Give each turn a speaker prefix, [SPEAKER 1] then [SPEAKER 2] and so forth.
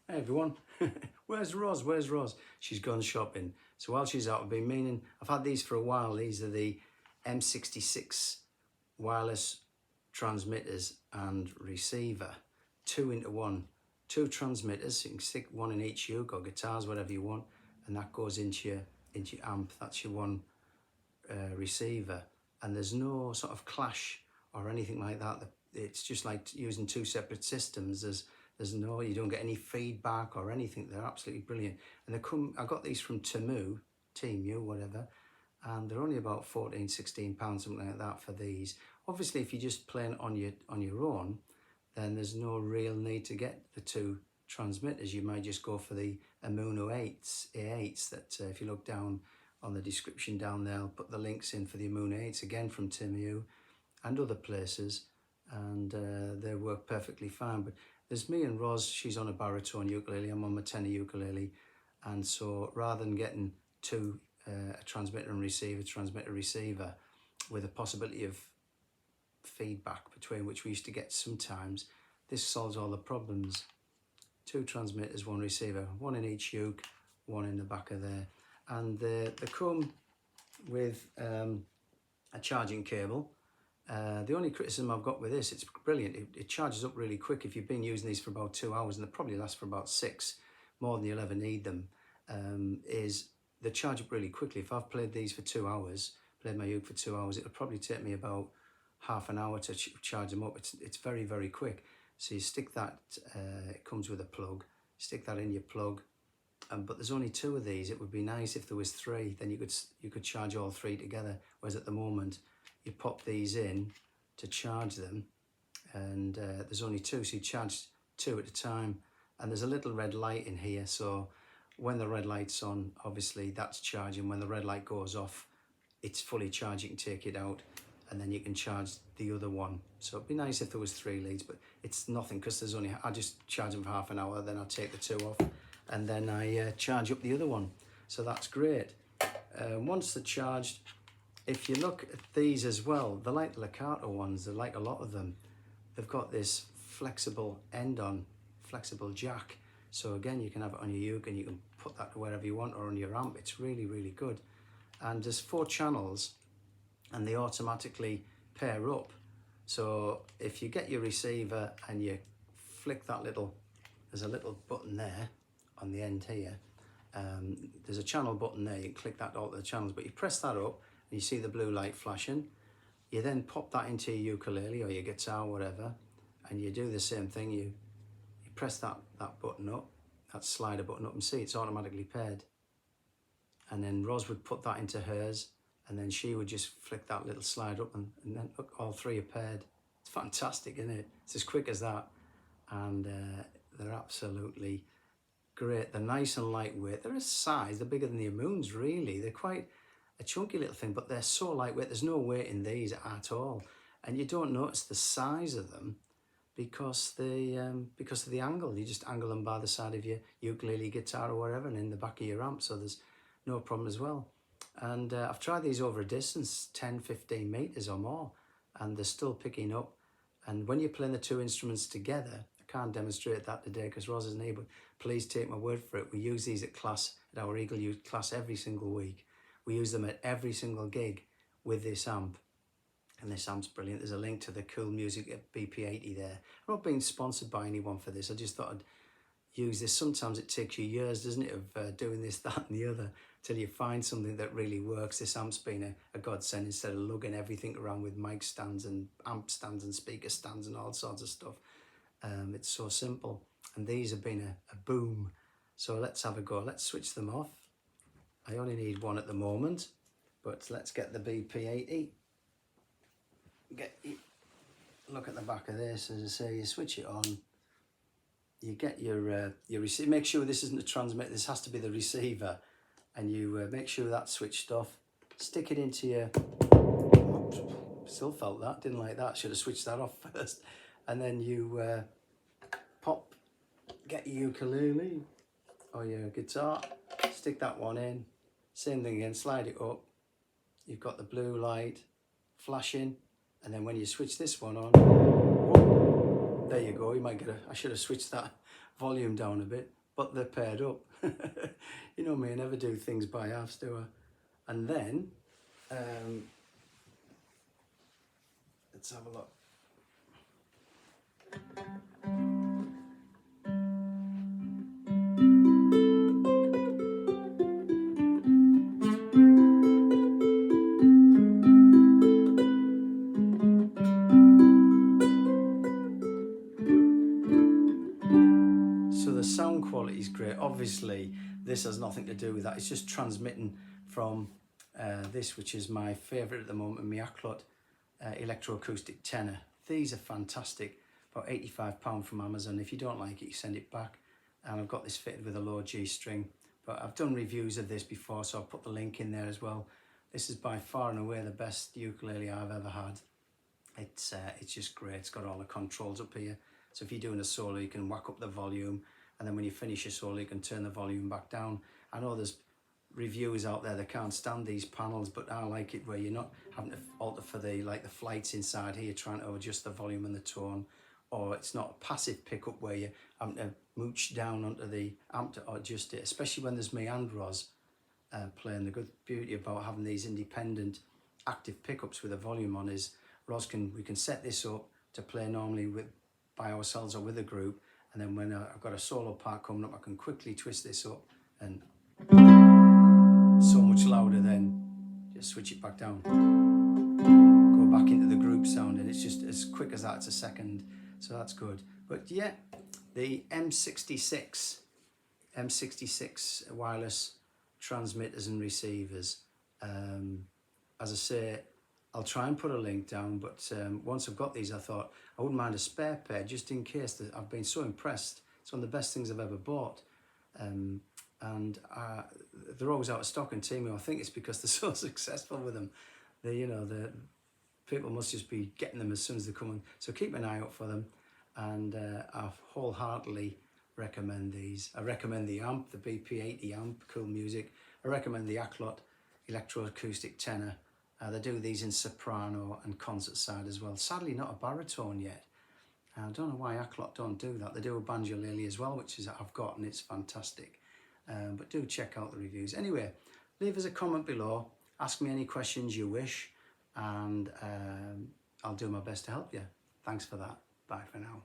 [SPEAKER 1] Hey everyone, where's Roz? Where's Roz? She's gone shopping. So while she's out, I've had these for a while. These are the M66 wireless transmitters and receiver, 2-in-1, two transmitters. You can stick one in each uke or guitars, whatever you want, and that goes into your amp. That's your one receiver, and there's no sort of clash or anything like that. It's just like using two separate systems. You don't get any feedback or anything. They're absolutely brilliant. And I got these from Temu, whatever, and they're only about 14, 16 pounds, something like that for these. Obviously, if you're just playing on your own, then there's no real need to get the two transmitters. You might just go for the Ammon A8s that if you look down on the description down there, I'll put the links in for the Ammon A8s, again from Temu and other places, and they work perfectly fine. But there's me and Roz. She's on a baritone ukulele, I'm on my tenor ukulele, and so rather than getting two, a transmitter and receiver with a possibility of feedback between, which we used to get sometimes, this solves all the problems. Two transmitters, one receiver, one in each uke, one in the back of there, and they come with a charging cable. The only criticism I've got with this, it's brilliant, it charges up really quick. If you've been using these for about 2 hours, and they probably last for about 6, more than you'll ever need them, is they charge up really quickly. If I've played these for 2 hours, played my uke for 2 hours, it'll probably take me about half an hour to charge them up. It's very, very quick. So you stick that, it comes with a plug, stick that in your plug, but there's only 2 of these. It would be nice if there was 3, then you could charge all 3 together, whereas at the moment you pop these in to charge them, and there's only 2, so you charge 2 at a time. And there's a little red light in here, so when the red light's on, obviously that's charging. When the red light goes off, it's fully charged. You can take it out and then you can charge the other one. So it'd be nice if there was 3 leads, but it's nothing, because I just charge them for half an hour, then I take the 2 off, and then I charge up the other one. So that's great. Once they're charged, if you look at these as well, they're like the Electro ones. They're like a lot of them. They've got this flexible flexible jack. So again, you can have it on your uke and you can put that wherever you want, or on your amp. It's really, really good. And there's 4 channels, and they automatically pair up. So if you get your receiver and you flick that there's a little button there on the end here. There's a channel button there. You can click that to alter the channels, but you press that up, and you see the blue light flashing. You then pop that into your ukulele or your guitar, whatever, and you do the same thing. You press that button up, that slider button up, and see it's automatically paired. And then Roz would put that into hers, and then she would just flick that little slide up, and then look, all 3 are paired. It's fantastic, isn't it? It's as quick as that, and they're absolutely great. They're nice and lightweight. They're a size, they're bigger than the Ammons, really. They're quite a chunky little thing, but they're so lightweight. There's no weight in these at all, and you don't notice the size of them because of the angle. You just angle them by the side of your ukulele, guitar, or whatever, and in the back of your amp, so there's no problem as well. And I've tried these over a distance, 10, 15 meters or more, and they're still picking up. And when you're playing the 2 instruments together, I can't demonstrate that today because Roz isn't able. Please take my word for it. We use these at our Eagle Youth class every single week. We use them at every single gig with this amp. And this amp's brilliant. There's a link to the CoolMusic BP80 there. I'm not being sponsored by anyone for this. I just thought I'd use this. Sometimes it takes you years, doesn't it, of doing this, that and the other, till you find something that really works. This amp's been a godsend instead of lugging everything around with mic stands and amp stands and speaker stands and all sorts of stuff. It's so simple. And these have been a boom. So let's have a go. Let's switch them off. I only need one at the moment, but let's get the BP80. Look at the back of this. As I say, you switch it on. You get your receiver. Make sure this isn't a transmitter. This has to be the receiver, and you make sure that's switched off. Stick it into your. Oops, still felt that. Didn't like that. Should have switched that off first. And then you get your ukulele or your guitar. Stick that one in. Same thing again. Slide it up. You've got the blue light flashing, and then when you switch this one on, there you go. You might get I should have switched that volume down a bit, but they're paired up. You know me, I never do things by halves, do I? And then, let's have a look. So the sound quality is great. Obviously, this has nothing to do with that. It's just transmitting from this, which is my favourite at the moment, my Aklot Electro Acoustic Tenor. These are fantastic. About £85 from Amazon. If you don't like it, you send it back. And I've got this fitted with a low G string. But I've done reviews of this before, so I'll put the link in there as well. This is by far and away the best ukulele I've ever had. It's just great. It's got all the controls up here. So if you're doing a solo, you can whack up the volume, and then when you finish your solo, you can turn the volume back down. I know there's reviewers out there that can't stand these panels, but I like it where you're not having to alter for the flights inside here, trying to adjust the volume and the tone, or it's not a passive pickup where you're having to mooch down onto the amp to adjust it, especially when there's me and Roz playing. The good beauty about having these independent active pickups with the volume on is we can set this up to play normally by ourselves or with a group, and then when I've got a solo part coming up, I can quickly twist this up and so much louder, then just switch it back down, go back into the group sound, and it's just as quick as that. It's a second, so that's good. But yeah, the M66 wireless transmitters and receivers, as I say, I'll try and put a link down, but once I've got these, I thought I wouldn't mind a spare pair just in case. I've been so impressed. It's one of the best things I've ever bought. And they're always out of stock in Temu. I think it's because they're so successful with them. The people must just be getting them as soon as they come in. So keep an eye out for them. And I wholeheartedly recommend these. I recommend the amp, the BP80 amp, CoolMusic. I recommend the Aklot Electro Acoustic Tenor. They do these in soprano and concert side as well. Sadly, not a baritone yet. I don't know why Aklot don't do that. They do a banjolele as well, which is I've got, and it's fantastic. But do check out the reviews. Anyway, leave us a comment below. Ask me any questions you wish, and I'll do my best to help you. Thanks for that. Bye for now.